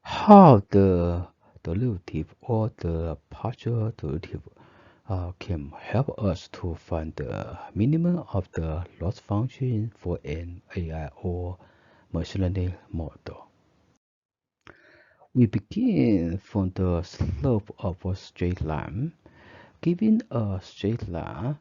How the derivative or the partial derivative can help us to find the minimum of the loss function for an AI or machine learning model. We begin from the slope of a straight line. Given a straight line,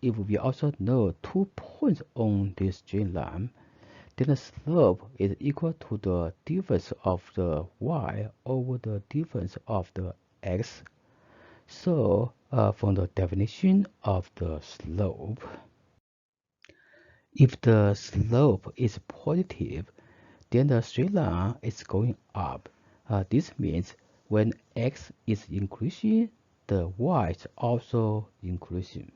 if we also know 2 points on this straight line, then the slope is equal to the difference of the y over the difference of the x. So, from the definition of the slope, if the slope is positive, then the straight line is going up. This means when x is increasing, the y is also increasing.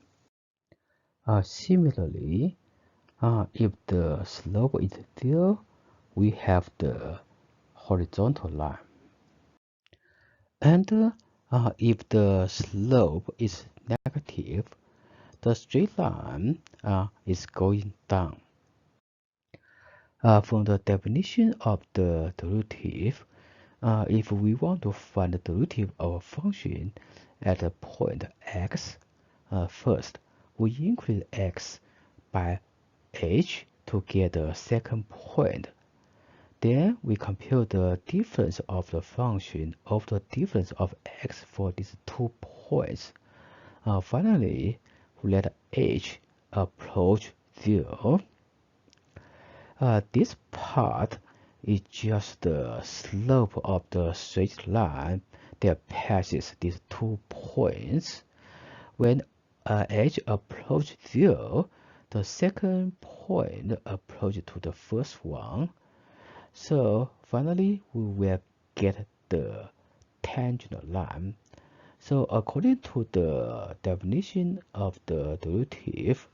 Similarly, if the slope is 0, we have the horizontal line. And if the slope is negative, the straight line is going down. From the definition of the derivative, if we want to find the derivative of a function at a point x, first we increase x by h to get the second point. Then we compute the difference of the function of the difference of x for these 2 points. Finally, we let h approach 0. This part is just the slope of the straight line that passes these 2 points. When h approaches 0, the second point approaches to the first one. So finally, we will get the tangent line. So according to the definition of the derivative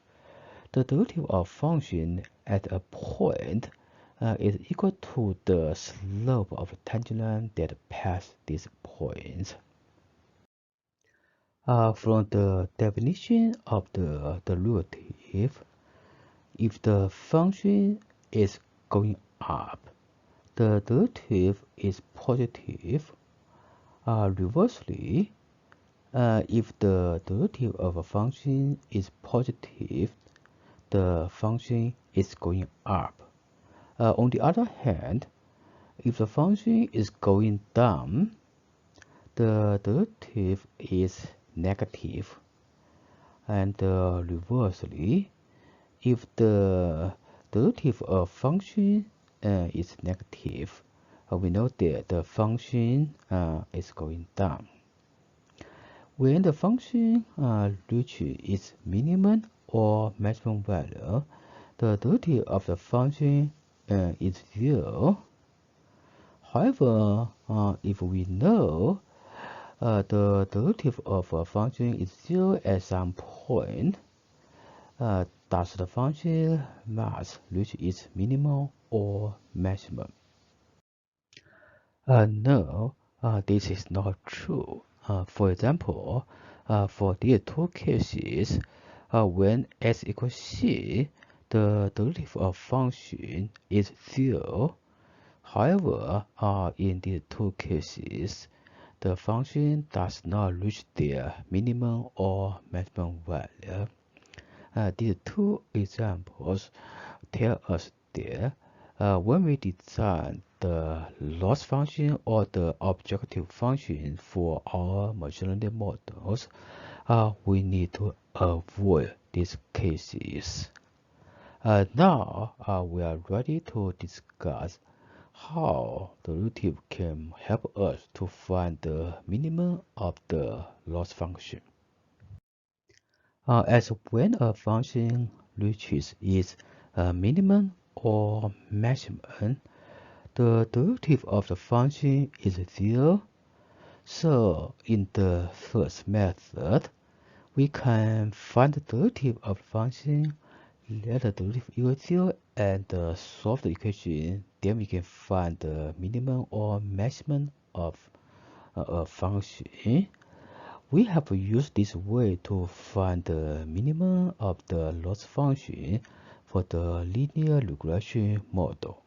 of function at a point is equal to the slope of the tangent line that passes this point. From the definition of the derivative, if the function is going up, the derivative is positive. Reversely, if the derivative of a function is positive, the function is going up. On the other hand, if the function is going down, the derivative is negative. And reversely, if the derivative of function is negative, we know that the function is going down. When the function reaches its minimum or maximum value, the derivative of the function is 0. However, if we know the derivative of a function is 0 at some point, does the function must reach its minimum or maximum? No, this is not true. For example, for these 2 cases, when x equals c, the derivative of function is 0. However, in these 2 cases, the function does not reach their minimum or maximum value. These 2 examples tell us that when we design the loss function or the objective function for our machine learning models, we need to avoid these cases. Now we are ready to discuss how the derivative can help us to find the minimum of the loss function. As when a function reaches its minimum or maximum, the derivative of the function is 0. So in the first method, we can find the derivative of the function, let the derivative equal 0, and solve the equation. Then we can find the minimum or maximum of a function. We have used this way to find the minimum of the loss function for the linear regression model.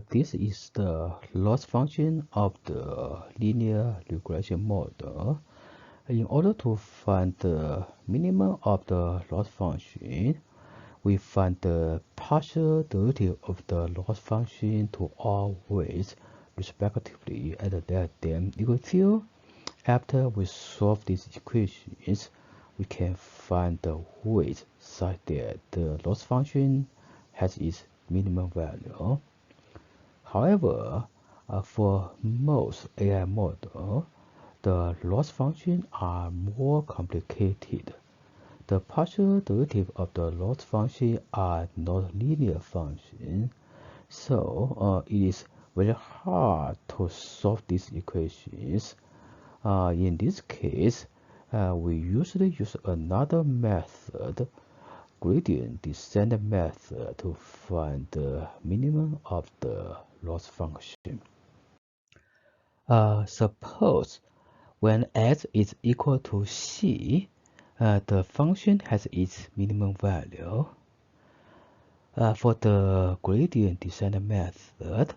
This is the loss function of the linear regression model. In order to find the minimum of the loss function, we find the partial derivative of the loss function to all weights respectively and let them equal 0. After we solve these equations, we can find the weight such that the loss function has its minimum value. However, for most AI models, the loss functions are more complicated. The partial derivative of the loss function are not linear functions, so it is very hard to solve these equations. In this case, we usually use another method, gradient descent method, to find the minimum of the loss function. Suppose when x is equal to c, the function has its minimum value. For the gradient descent method,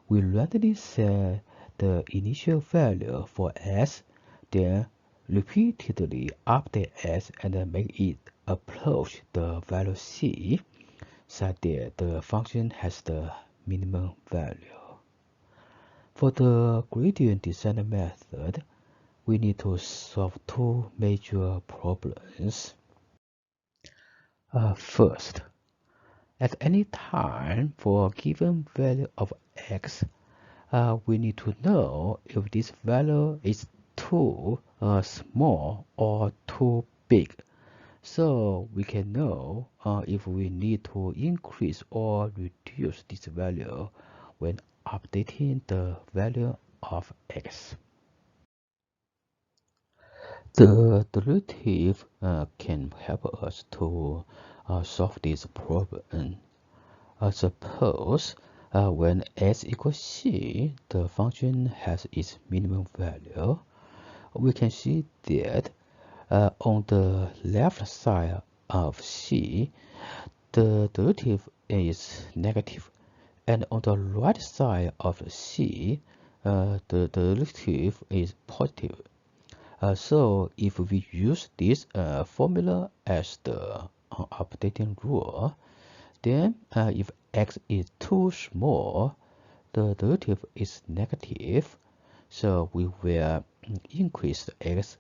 we randomly set the initial value for s, then repeatedly update s and make it approach the value c, such that the function has the minimum value. For the gradient descent method, we need to solve two major problems. First, at any time for a given value of x, we need to know if this value is too small or too big. So we can know if we need to increase or reduce this value when updating the value of x. The derivative can help us to solve this problem. Suppose when s equals c, the function has its minimum value. We can see that on the left side of c, the derivative is negative, and on the right side of c, the derivative is positive. So if we use this formula as the updating rule, then if x is too small, the derivative is negative, so we will increase the x.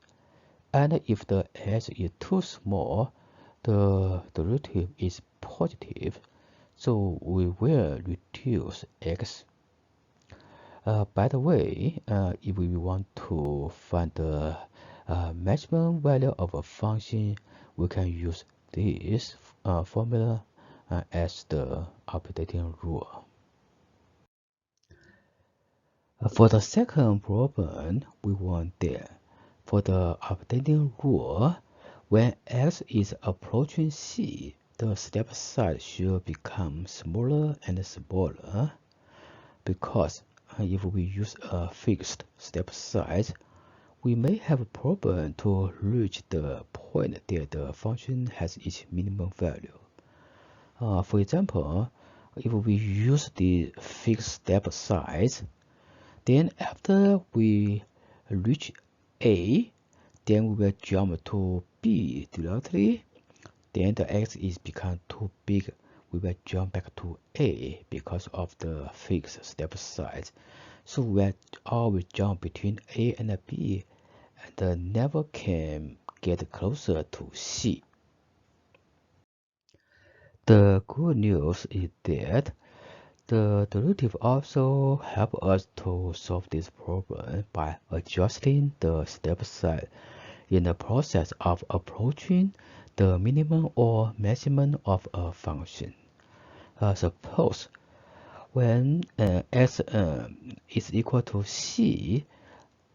And if the x is too small, the derivative is positive, so we will reduce x. By the way, if we want to find the maximum value of a function, we can use this formula as the updating rule. For the second problem, we want that for the updating rule, when x is approaching c, the step size should become smaller and smaller, because if we use a fixed step size, we may have a problem to reach the point that the function has its minimum value. For example, if we use the fixed step size, then after we reach A, then we will jump to B directly. Then the x is become too big. We will jump back to A because of the fixed step size. So we will always jump between A and B and never can get closer to C. The good news is that the derivative also helps us to solve this problem by adjusting the step size in the process of approaching the minimum or maximum of a function. Suppose when x is equal to c,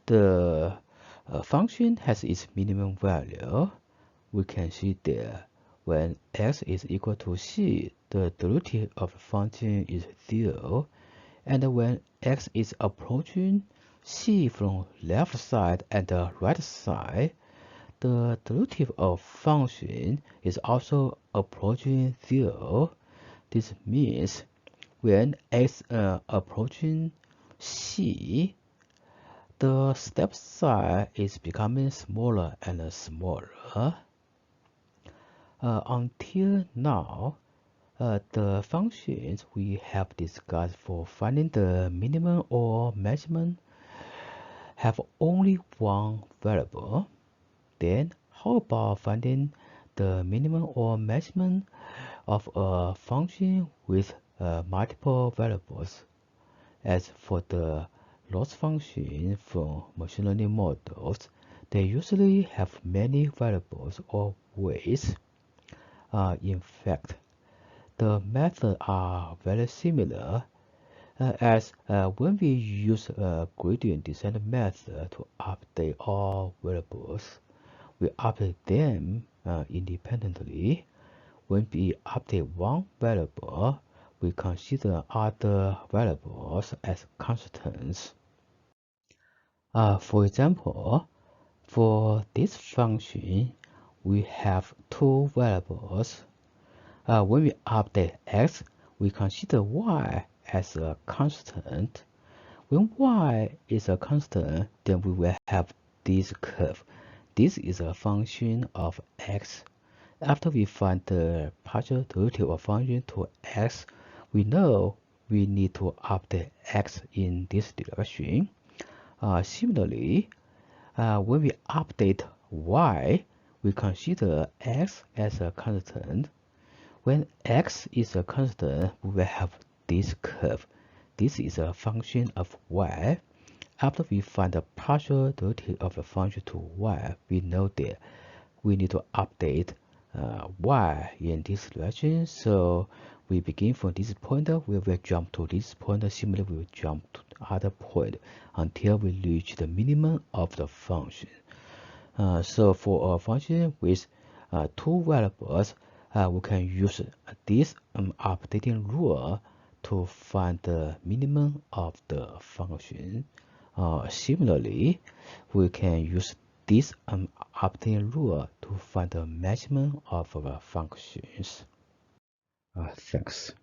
the function has its minimum value. We can see that when x is equal to c, the derivative of the function is 0, and when x is approaching c from left side and the right side, the derivative of function is also approaching 0. This means when x approaching c, the step size is becoming smaller and smaller. Until now, the functions we have discussed for finding the minimum or maximum have only one variable. Then how about finding the minimum or maximum of a function with multiple variables? As for the loss function from machine learning models, they usually have many variables or weights. In fact, the methods are very similar, as when we use a gradient descent method to update all variables, we update them independently. When we update one variable, we consider other variables as constants. For example, for this function, we have two variables. When we update x, we consider y as a constant. When y is a constant, then we will have this curve. This is a function of x. After we find the partial derivative of function to x, we know we need to update x in this direction. Similarly, when we update y, we consider x as a constant. When x is a constant, we will have this curve. This is a function of y. After we find the partial derivative of the function to y, we know that we need to update y in this direction. So we begin from this point, we will jump to this point. Similarly, we will jump to the other point until we reach the minimum of the function. So for a function with two variables, we can use this updating rule to find the minimum of the function. Similarly, we can use this updating rule to find the maximum of our functions. Thanks.